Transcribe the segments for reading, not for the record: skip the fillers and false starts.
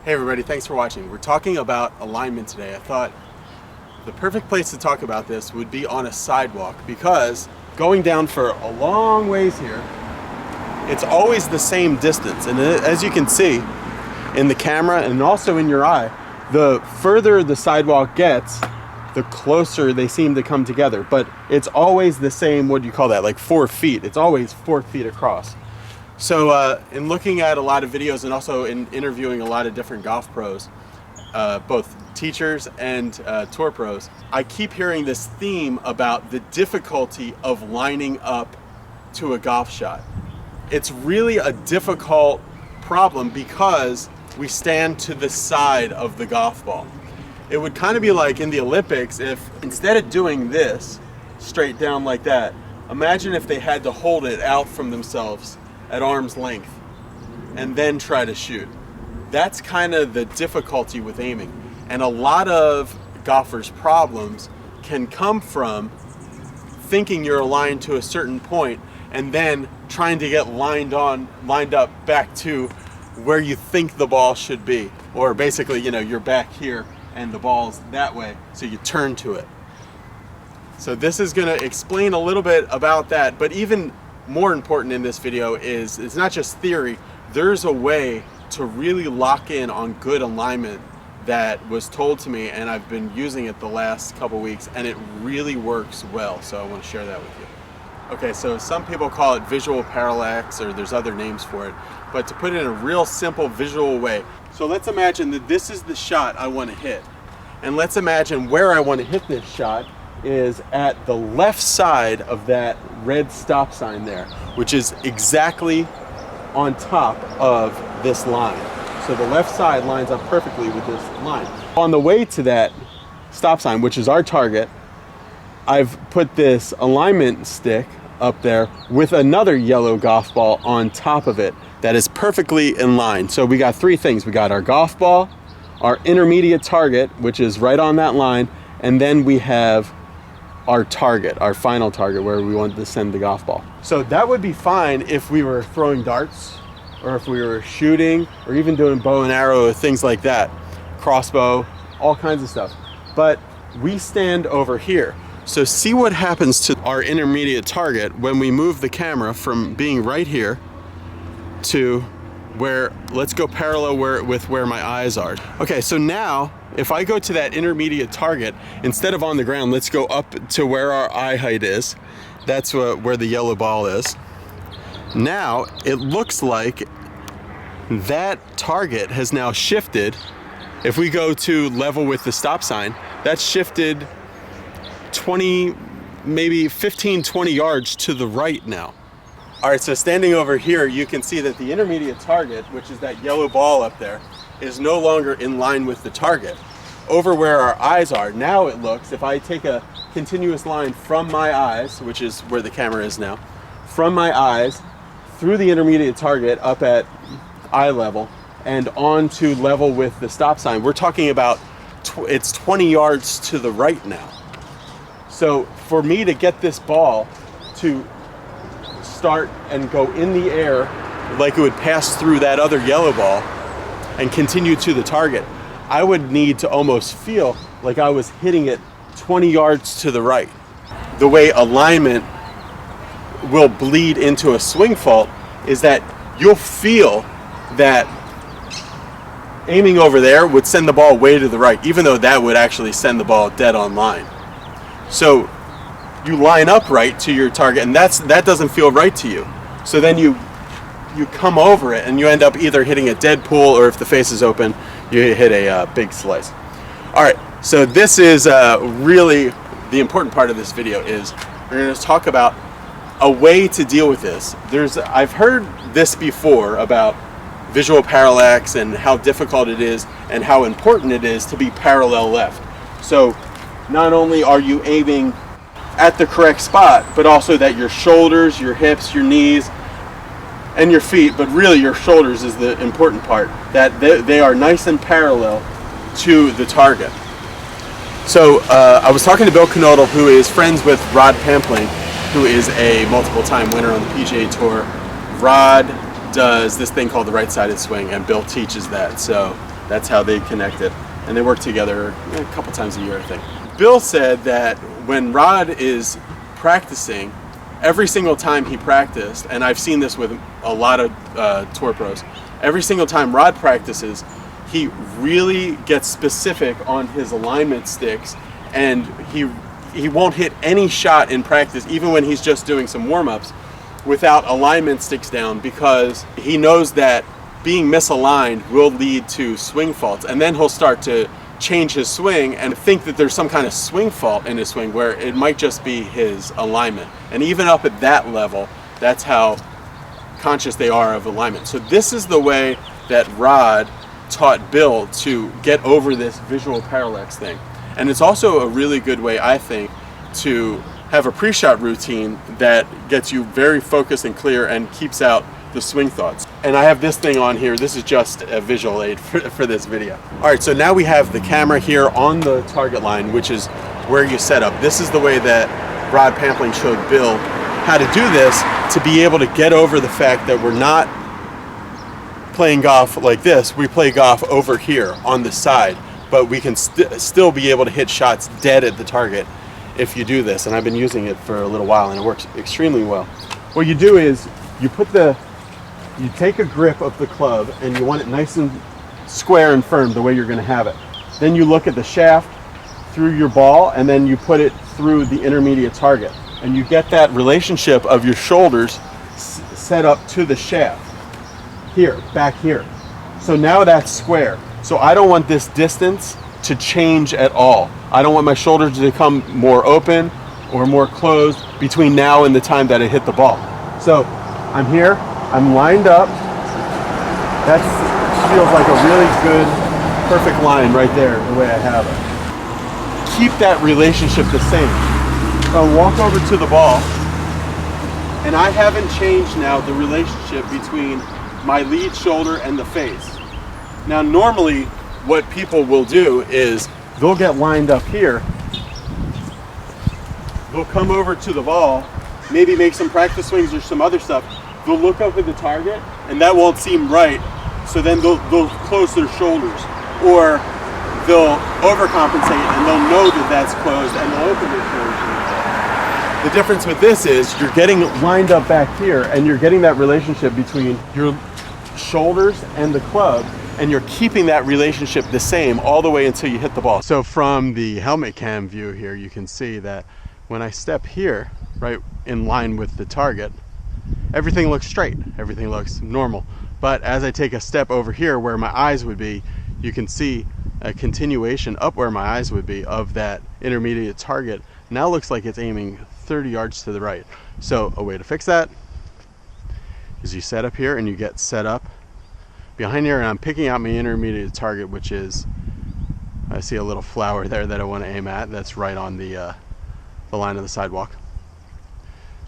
Hey everybody, thanks for watching. We're talking about alignment today. I thought the perfect place to talk about this would be on a sidewalk because going down for a long ways here, it's always the same distance. And as you can see in the camera and also in your eye, the further the sidewalk gets, the closer they seem to come together. But it's always the same, what do you call that, like 4 feet. It's always 4 feet across. So in looking at a lot of videos and also in interviewing a lot of different golf pros, both teachers and tour pros, I keep hearing this theme about the difficulty of lining up to a golf shot. It's really a difficult problem because we stand to the side of the golf ball. It would kind of be like in the Olympics if instead of doing this straight down like that, imagine if they had to hold it out from themselves at arm's length and then try to shoot. That's kind of the difficulty with aiming. And a lot of golfers' problems can come from thinking you're aligned to a certain point and then trying to get lined up back to where you think the ball should be. Or basically, you know, you're back here and the ball's that way, so you turn to it. So this is gonna explain a little bit about that, but even more important in this video is it's not just theory. There's a way to really lock in on good alignment that was told to me, and I've been using it the last couple weeks, and it really works well. So I want to share that with you. Okay, so some people call it visual parallax, or there's other names for it, but to put it in a real simple visual way. So let's imagine that this is the shot I want to hit, and let's imagine where I want to hit this shot is at the left side of that red stop sign there, which is exactly on top of this line. So the left side lines up perfectly with this line. On the way to that stop sign, which is our target, I've put this alignment stick up there with another yellow golf ball on top of it that is perfectly in line. So we got 3 things. We got our golf ball, our intermediate target, which is right on that line, and then we have our target, our final target, where we want to send the golf ball. So that would be fine if we were throwing darts, or if we were shooting, or even doing bow and arrow, things like that, crossbow, all kinds of stuff. But we stand over here. So see what happens to our intermediate target when we move the camera from being right here to where, let's go parallel with where my eyes are. Okay, so now, if I go to that intermediate target, instead of on the ground, let's go up to where our eye height is. That's where the yellow ball is. Now, it looks like that target has now shifted. If we go to level with the stop sign, that's shifted 20, maybe 15, 20 yards to the right now. All right, so standing over here, you can see that the intermediate target, which is that yellow ball up there, is no longer in line with the target. Over where our eyes are, now it looks, if I take a continuous line from my eyes, which is where the camera is now, from my eyes, through the intermediate target up at eye level, and on to level with the stop sign, we're talking about, it's 20 yards to the right now. So for me to get this ball to start and go in the air like it would pass through that other yellow ball and continue to the target, I would need to almost feel like I was hitting it 20 yards to the right. The way alignment will bleed into a swing fault is that you'll feel that aiming over there would send the ball way to the right, even though that would actually send the ball dead on line. So you line up right to your target, and that doesn't feel right to you. So then you come over it, and you end up either hitting a dead pool, or if the face is open, you hit a big slice. All right, so this is really the important part of this video. Is we're going to talk about a way to deal with this. I've heard this before about visual parallax and how difficult it is and how important it is to be parallel left. So not only are you aiming at the correct spot, but also that your shoulders, your hips, your knees, and your feet, but really your shoulders is the important part, that they are nice and parallel to the target. So I was talking to Bill Knodel, who is friends with Rod Pampling, who is a multiple-time winner on the PGA Tour. Rod does this thing called the right-sided swing, and Bill teaches that. So That's how they connect it. And they work together a couple times a year, I think. Bill said that when Rod is practicing, every single time he practiced, and I've seen this with a lot of tour pros, every single time Rod practices, he really gets specific on his alignment sticks, and he won't hit any shot in practice, even when he's just doing some warm-ups, without alignment sticks down, because he knows that being misaligned will lead to swing faults, and then he'll start to change his swing and think that there's some kind of swing fault in his swing where it might just be his alignment. And even up at that level, that's how conscious they are of alignment. So this is the way that Rod taught Bill to get over this visual parallax thing. And it's also a really good way, I think, to have a pre-shot routine that gets you very focused and clear and keeps out the swing thoughts. And I have this thing on here. This is just a visual aid for this video. All right, so now we have the camera here on the target line, which is where you set up. This is the way that Rod Pampling showed Bill how to do this, to be able to get over the fact that we're not playing golf like this. We play golf over here on the side, but we can still be able to hit shots dead at the target if you do this. And I've been using it for a little while, and it works extremely well. What you do is you take a grip of the club, and you want it nice and square and firm the way you're going to have it. Then you look at the shaft through your ball, and then you put it through the intermediate target. And you get that relationship of your shoulders set up to the shaft. Here, back here. So now that's square. So I don't want this distance to change at all. I don't want my shoulders to become more open or more closed between now and the time that I hit the ball. So I'm here. I'm lined up. That feels like a really good, perfect line right there, the way I have it. Keep that relationship the same. I'll walk over to the ball, and I haven't changed now the relationship between my lead shoulder and the face. Now, normally, what people will do is they'll get lined up here. They'll come over to the ball, maybe make some practice swings or some other stuff. They'll look up at the target, and that won't seem right, so then they'll close their shoulders, or they'll overcompensate and they'll know that that's closed and they'll open their shoulders. The difference with this is you're getting lined up back here, and you're getting that relationship between your shoulders and the club, and you're keeping that relationship the same all the way until you hit the ball. So from the helmet cam view here, you can see that when I step here, right in line with the target, everything looks straight, everything looks normal. But as I take a step over here where my eyes would be, you can see a continuation up where my eyes would be of that intermediate target. Now looks like it's aiming 30 yards to the right. So a way to fix that is you set up here and you get set up behind here, and I'm picking out my intermediate target, which is, I see a little flower there that I want to aim at. That's right on the line of the sidewalk.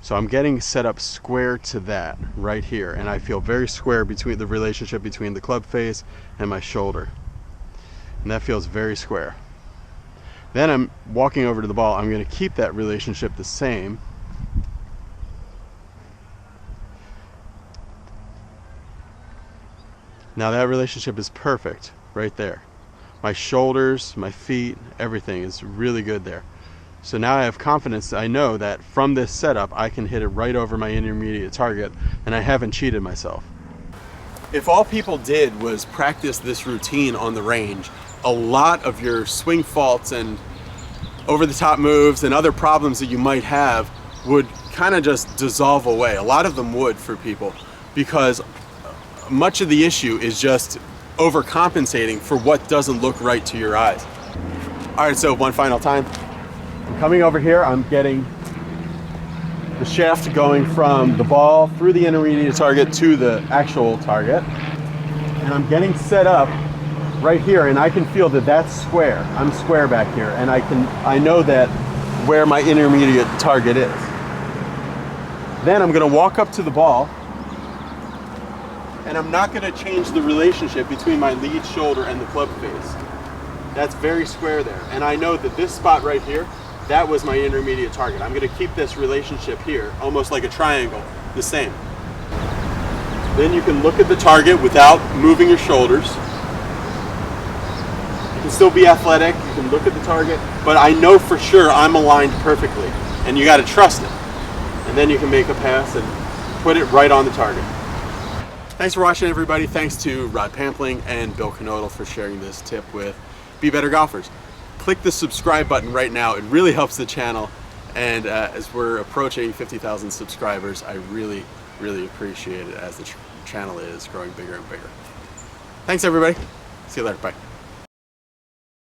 So I'm getting set up square to that right here, and I feel very square between the relationship between the club face and my shoulder, and that feels very square. Then I'm walking over to the ball. I'm going to keep that relationship the same. Now that relationship is perfect right there. My shoulders, my feet, everything is really good there. So now I have confidence. I know that from this setup I can hit it right over my intermediate target, and I haven't cheated myself. If all people did was practice this routine on the range, a lot of your swing faults and over-the-top moves and other problems that you might have would kind of just dissolve away. A lot of them would for people, because much of the issue is just overcompensating for what doesn't look right to your eyes. All right, so one final time. I'm coming over here, I'm getting the shaft going from the ball through the intermediate target to the actual target. And I'm getting set up right here, and I can feel that that's square. I'm square back here, and I know that where my intermediate target is. Then I'm gonna walk up to the ball, and I'm not gonna change the relationship between my lead shoulder and the club face. That's very square there. And I know that this spot right here, that was my intermediate target. I'm gonna keep this relationship here, almost like a triangle, the same. Then you can look at the target without moving your shoulders. can still be athletic, you can look at the target, but I know for sure I'm aligned perfectly, and you got to trust it. And then you can make a pass and put it right on the target. Thanks for watching, everybody. Thanks to Rod Pampling and Bill Knodel for sharing this tip with Be Better Golfers. Click the subscribe button right now. It really helps the channel. And as we're approaching 50,000 subscribers, I really, really appreciate it as the channel is growing bigger and bigger. Thanks, everybody. See you later. Bye.